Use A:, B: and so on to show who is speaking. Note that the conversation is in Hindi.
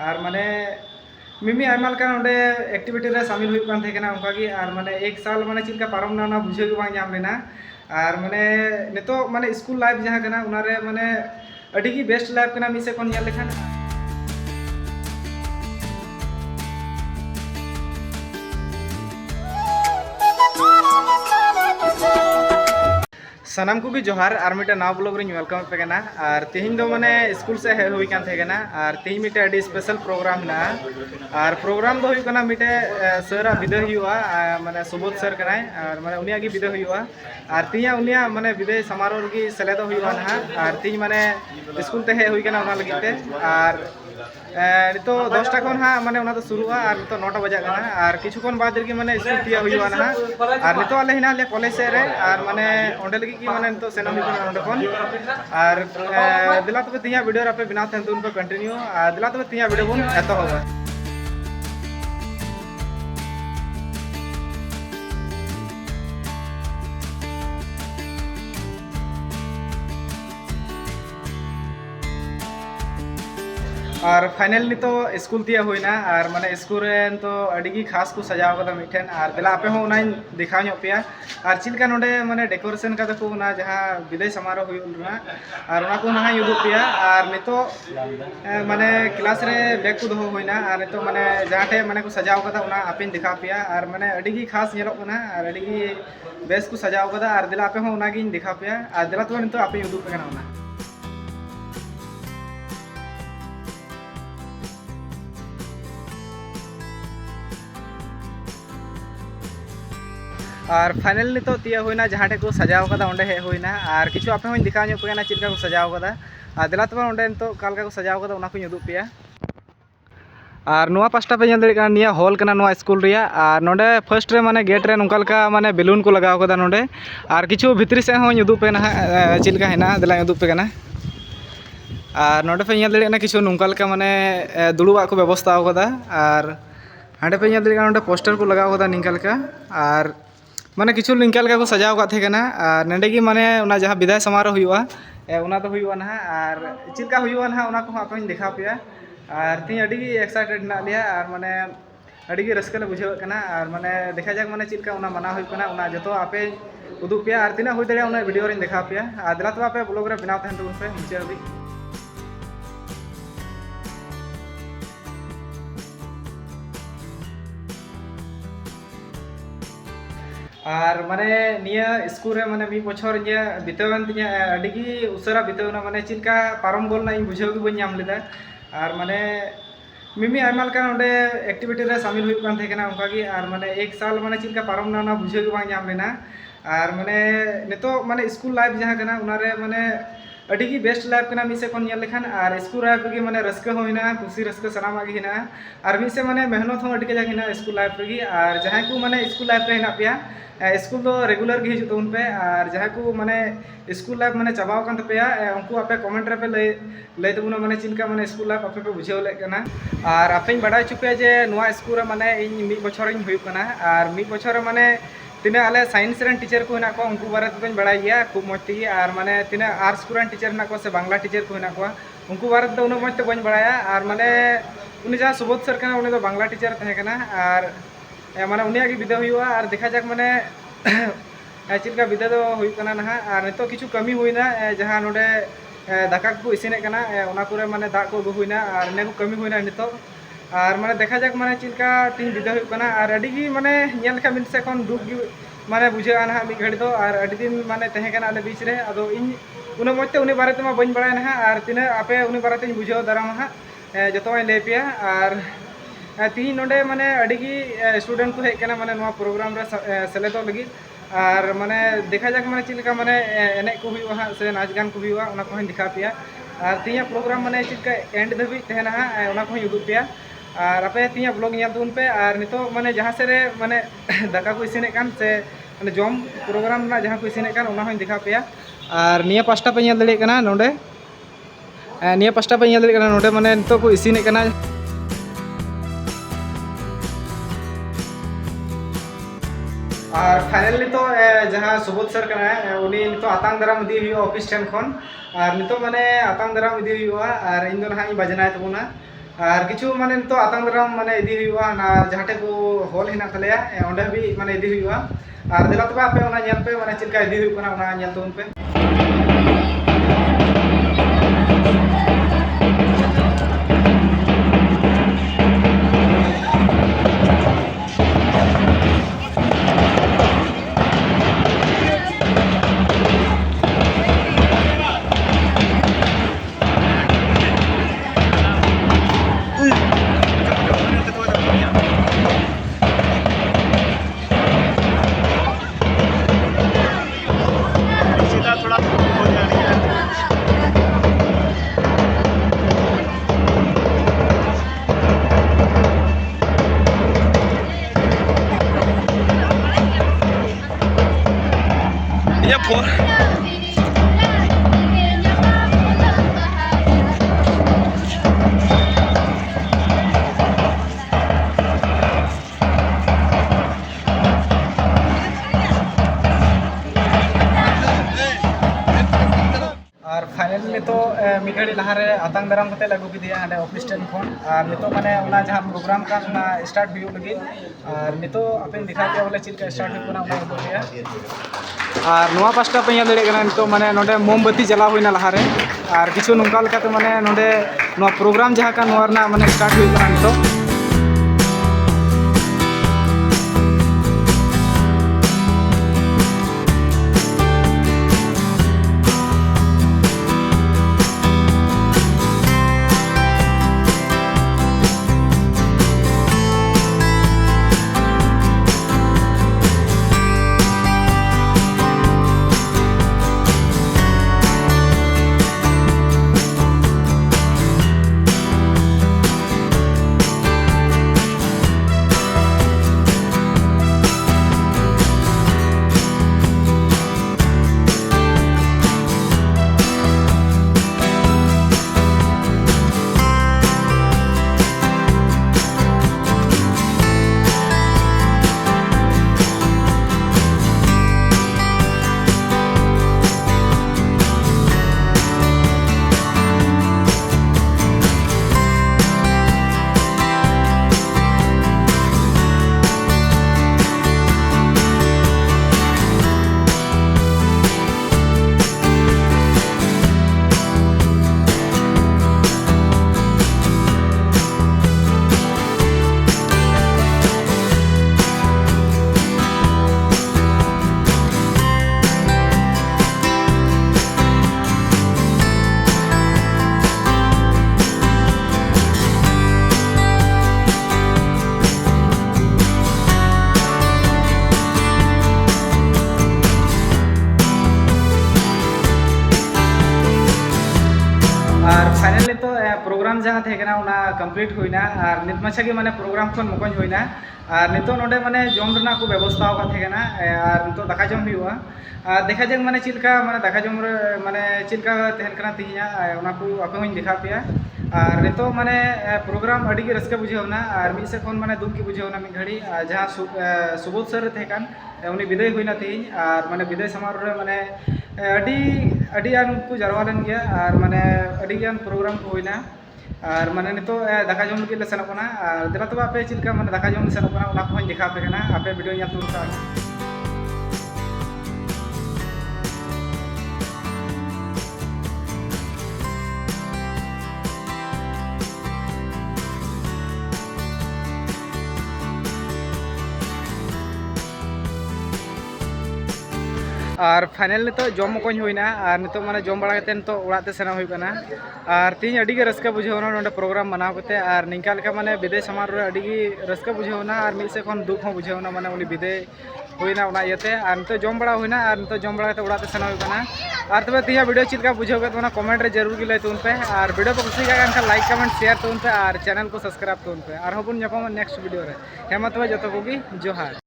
A: और माने मिमी आयमा लेकान ओंडे एक्टिविटी रे शामिल हुई कान थे केना उनका की और माने एक साल माने चिलका पारम ना बुझे के बांग जाम लेना और माने नितो माने स्कूल लाइफ जहां केना उना रे माने अडी की बेस्ट लाइफ केना मिसे कोन नेल लेखान सनम को जोहार और मिट्टे नाव ब्लॉग रे वेलकम पे करना और तेहिं दो माने स्कूल से हे हुई कान थे करना और तेहिं मिट्टे अडी स्पेशल प्रोग्राम ना और प्रोग्राम दो हुई करना मिट्टे सर विदाय हुआ माने सुबोध सर कनाय और माने उनिया की विदाय हुआ और तिया उनिया माने विदाय समारोह की सेलेद हुआ ना और तिहि माने स्कूल ते हे हुई करना उना लगिते और नितो 10टा खन हाँ माने उना तो शुरुआ और नितो 9टा बजा करना और किछुखन बाद रे माने स्कूल तिया हुआ ना और नितो आले हिना ले कॉलेज से रे और माने ओंडे लगी की माने नितो सेना हुई करना ओंडे खन और दिला तबे तिया वीडियो रे आपे बनाते हैं तो उनको कंटिन्यू दिला तबे तिया वीडियो बन एतो होगा और फाइनल तो स्कूल तिया हुई ना और माने स्कूल रे तो अड़ी खास को सजाव कदा मिठेन और दिला आपे हो उनाइन दिखाव नो पिया और चिलका नोडे माने डेकोरेशन कदा को ना जहां विदाय समारोह हुई और उना को ना युदु पिया और नितो माने क्लास रे बैग को दो हुई ना और नितो माने जहां माने को सजाव कदा उना आपिन दिखाव पिया और माने अड़ी खास नेलो कना और अड़ी बेस को सजाव कदा और दिला आपे हो उना गिन दिखाव पिया और दिला तो नितो आपे युदु पे ना और फाइनल नितो तिया हुईना जहाँ को सजाव कदा ओंडे हे हुईना और किछु आपे हों दिखा नो पे चिलका को सजाव कदा और दिला तबे ओंडे नितो कालका को सजाव कदा उना को उदुग पिया और नोआ पास्टा पे दे निया हॉल कना नोआ स्कूल रिया और नोडे फर्स्ट रे माने गेट रे नोंका लका माने बेलून को लगाव कदा नोडे और किछु भितरी से हों उदुग पे ना चिलका हेना दिला उदुग पे कना और नोडे पे दे ना किछु नोंका लका माने दुड़ुबा को व्यवस्था कदा और हांडे पे दे नोडे पोस्टर को लगाव कदा निंका लका और माने किछु लिंका लगा को सजाव का थे कना और नंडे की माने उना जहां विदाय समारोह हुआ उना तो हुआ ना और चिलका हुआ ना उना को आपे दिखा पिया और ती अडी एक्साइटेड ना लिया और माने अडी रस्का ले बुझाव कना और माने देखा जाक माने चिलका उना मना हुई कना उना जतो आपे उदुग पिया और तिना हुई दड़े उना वीडियो रे दिखा पिया और दिला तो आपे ब्लॉग रे बनाव तहन तो पे मुचे अभी और माने निया स्कूल रे माने मी बछर निया बितेवन तिया अडिगी उसरा बितेवना माने चिलका पारम गोल ना इन बुझाव gi बन नाम लेदा और माने मिमी आयमा लका ओंडे एक्टिविटी रे शामिल हुई कान थे केना उनका gi और माने एक साल माने चिलका पारम ना बुझाव gi बन नाम लेना और माने नितो माने स्कूल लाइफ जहां केना उना रे माने अड़ी की बेस्ट लाइफ केना मिसे कोन नेल लेखान और स्कूल लाइफ रे माने रस्का होइना खुशी रस्का सनामा gi हिना और मिसे माने मेहनत हो अड़ी के हिना स्कूल लाइफ रे और जहां को माने स्कूल लाइफ रे हिना पिया स्कूल तो रेगुलर गी हिजु तउन पे और जहां को माने स्कूल लाइफ माने चाबाव कान तपेया उनको आपे कमेंट रे पे लय तबुना माने चिलका माने स्कूल लाइफ आपे पे बुझाव ले कना और आपे बड़ा चुपे जे नोआ स्कूल रे माने इन मी बछर इन हुई कना और मी बछर माने तिना आले साइंस रेन टीचर को हिना को उनको बारे तो बड़ा गया खूब मस्ती और माने तिना आर्ट्स को टीचर ना को से बांग्ला टीचर को हिना को उनको बारे तो उन मस्ते बन बड़ाया और माने उनी जहां सुबोध सर कना उनी तो बांग्ला टीचर तहे कना और माने उनिया की विदा हुआ और देखा जाक माने चिलका विदा दो हुई कना ना और नितो किछु कमी हुईना जहां नोडे दाका को इसिने कना उना को माने दा को हुईना और ने को कमी हुईना नितो और माने देखा जाक माने चिलका तीन विदा हुई कना और अडी माने नेल का मिन से कोन दुख gi माने बुझा ना मी घड़ी दो और अडी दिन माने तहे कना आले बीच रे अदो इन उना मते उनी बारे ते मा बन बड़ा ना और तिना आपे उनी बारे ते बुझाव दाराम हा जतो ले पिया और तीन नोडे माने अड़ी स्टूडेंट को हेकना माने नोआ प्रोग्राम रे सेलेदो लगी और माने देखा जाक माने चिलका माने एने को हुआ से नाच गान को हुआ उना को दिखा पिया और तिया प्रोग्राम माने चिलका एंड धबी तहना उना को उदुग पिया और आपे तिया ब्लॉग नेल तुन पे और नितो माने जहां से रे माने दाका को इसिने कान से माने जॉम प्रोग्राम ना जहां को इसिने कान उना हो दिखा पिया और निया पास्टा पे नेल दले कना नोडे निया पास्टा पे नेल दले कना नोडे माने नितो को इसिने कना और फाइनली तो जहाँ सुबोध सर कना उनी नितो आतांग दाराम इदी हुआ ऑफिस ठेन खन और नितो माने आतांग दाराम इदी हुआ और इन दो ना बजना तबुना और किछु माने तो आतंग दाराम माने इदी हुआ ना जहाँ टे को हॉल हिना तलेया ओंडे भी माने इदी हुआ और दिला तबे आपे ओना ñel पे माने चिलका इदी हुई कना ओना ñel तबन पे और फाइनली तो मिड घड़ी लहारे आतंग दाराम कते लागू किदिया हांडे ऑफिस टेन फोन और नितो माने ओना जहां प्रोग्राम का ना स्टार्ट हुई लगी और नितो आपन दिखा दिया बोले चिलका स्टार्ट हुई कोना ओना बोलिया और नोआ पास्टा पे यह दड़े कना नितो माने नोडे मोमबत्ती जला हुईना लहारे और किछु नोंका लकाते माने नोडे नोआ प्रोग्राम जहां का नोआ ना माने स्टार्ट हुई कना नितो और फाइनली तो प्रोग्राम जहाँ थे ना कमप्लीट होना और नित माछा के माने प्रोग्राम खन मकन होना और नितो नोडे माने जम रना को व्यवस्था थे ना और नितो दाका जम हुआ देखा जंग माने चिलका माने दाका जम माने चिलका तहन कना तिहिया ओना को आपे होኝ देखा पे और नितो माने प्रोग्राम अड़ी के रस्का बुझेवना और मिसे खन माने दुख की बुझेवना मि घड़ी जहाँ सुबोध सर थे कान उनी विदाय होना तिहिन और माने विदाय समारोह रे माने अड़ी आन को जारवा लेन गया और माने अड़ी गान प्रोग्राम को होना और माने नितो दाका जम लगे सेनोग कना और दिला तो आपे चिलका माने दाका जम सेनोग कना ओना को देखा पे कना आपे वीडियो ᱧᱮᱞ तुम का और फाइनल तो जम को होना और नितो माने जम बड़ा करते तो ओड़ाते सेना होना और तीन अड़ी के रस्का बुझेवना नोडे प्रोग्राम मनाव करते और निका लेका माने विदाय समारोह अड़ी रस्का बुझेवना और मिसे खन दुख हो बुझेवना माने उनी विदाय होना ओना इयाते और नितो जम बड़ा होना और नितो जम बड़ा करते ओड़ाते सेना होना और तबे तिया वीडियो चिलका बुझेव करते ओना कमेंट रे जरूर गे लय तुन पे और वीडियो को कुसी का लाइक कमेंट शेयर तुन पे और चैनल को सब्सक्राइब तुन पे और हबुन नेक्स्ट वीडियो रे हेमा तबे जतो कोगी जोहार।